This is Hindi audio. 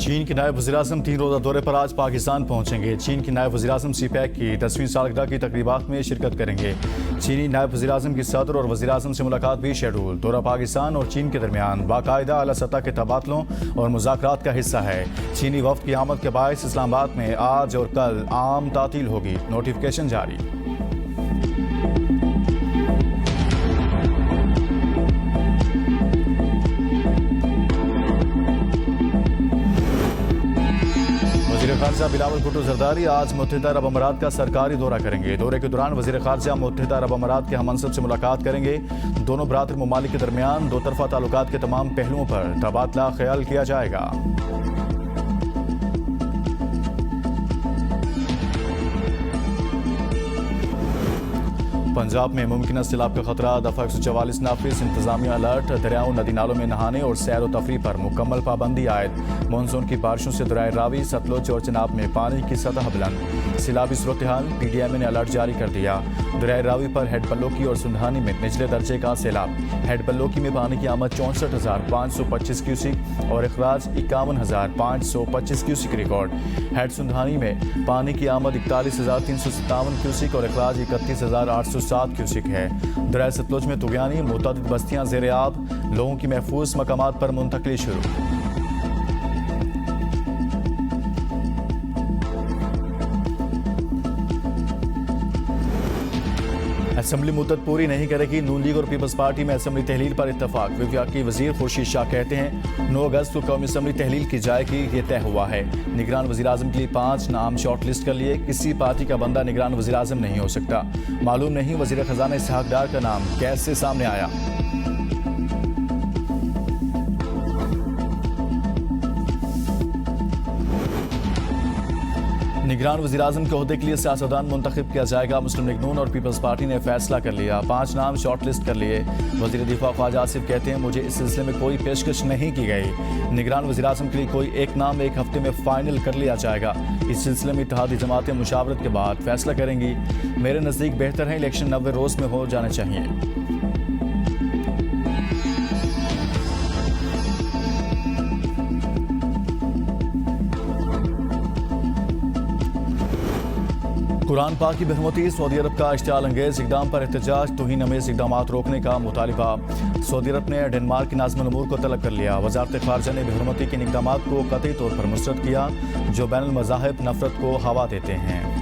चीन के नायब वज़ीर-ए-आज़म 3 रोज़ा दौरे पर आज पाकिस्तान पहुंचेंगे। चीन के नायब वज़ीर-ए-आज़म सीपैक की 10वीं सालगिरह की तकरीबात में शिरकत करेंगे। चीनी नायब वज़ीर-ए-आज़म की सदर और वज़ीर-ए-आज़म से मुलाकात भी शेड्यूल। दौरा पाकिस्तान और चीन के दरमियान बाकायदा आला सतह के तबादलों और मुज़ाकरात का हिस्सा है। चीनी वफ़द की आमद के बायस इस्लामाबाद में आज और कल आम तातील होगी। नोटिफिकेशन जारी। वज़ीर ख़ारजा बिलावल भुट्टो ज़रदारी आज मुत्तहिदा अरब अमारात का सरकारी दौरा करेंगे। दौरे के दौरान वज़ीर ख़ारजा मुत्तहिदा अरब अमारात के हममंसब से मुलाकात करेंगे। दोनों बरातर ममालिक के दरमियान दो तरफ़ा ताल्लुकात के तमाम पहलुओं पर तबादला ख्याल किया जाएगा। पंजाब में मुमकिन सैलाब का खतरा, दफ़ा 144 नाफिज, इंतजामिया अलर्ट। दरियाओं नदी नालों में नहाने और सैर व तफरी पर मुकम्मल पाबंदी आयद। मानसून की बारिशों से दरियाए रावी, सतलुज और चिनाब में पानी की सतह बुलंद। सैलाबी सूरत हाल, PDMA ने अलर्ट जारी कर दिया। दरियाए रावी पर हेड बल्लोकी और सुंधानी में निचले दर्जे का सैलाब। हेड बल्लोकी में पानी की आमद 64,525 क्यूसिक और अखराज 51,525 क्यूसिक रिकॉर्ड। हेड सुंधानी में पानी की आमद 41,357 क्यूसिक और अखराज 31,807 क्यूसिक है। दरिया सतलुज में तुगयानी, मुतअद्दिद बस्तियां ज़ेर आब, लोगों की महफूज मकामात पर मुंतकिली शुरू। असम्बली मुद्दत पूरी नहीं करेगी। नून लीग और पीपल्स पार्टी में असम्बली तहलील पर इत्तफाक। वफाकी वजीर खुर्शीद शाह कहते हैं 9 अगस्त को कौमी असम्बली तहलील की जाएगी, ये तय हुआ है। निगरान वज़ीर आज़म के लिए 5 नाम शॉर्ट लिस्ट कर लिए। किसी पार्टी का बंदा निगरान वज़ीर आज़म नहीं हो सकता। मालूम नहीं वज़ीर ख़जाना इसहाक डार का नाम कैसे सामने आया। निगरान वज़ीर आज़म के ओहदे के लिए सियासतदान मुंतखब किया जाएगा। मुस्लिम लीग नून और पीपल्स पार्टी ने फैसला कर लिया। 5 नाम शॉर्ट लिस्ट कर लिए। वज़ीर दिफा ख्वाजा आसिफ कहते हैं मुझे इस सिलसिले में कोई पेशकश नहीं की गई। निगरान वज़ीर आज़म के लिए कोई एक नाम 1 हफ्ते में फाइनल कर लिया जाएगा। इस सिलसिले में इत्तेहादी जमातें मुशावरत के बाद फैसला करेंगी। मेरे नज़दीक बेहतर है इलेक्शन 90 रोज़ में हो जाने चाहिए। कुरान पाक की बहमती, सऊदी अरब का इश्तियाल अंगेज इकदाम पर एहतजाज, तौहीन अमेज़ इकदाम रोकने का मुतालिबा। सऊदी अरब ने डेनमार्क की नाज़िम अल-उमूर को तलब कर लिया। वज़ारत ख़ारजा ने बहमती के इन इकदामात को कतई तौर पर मुस्तरद किया जो बैनुल मज़ाहिब नफ़रत को हवा देते हैं।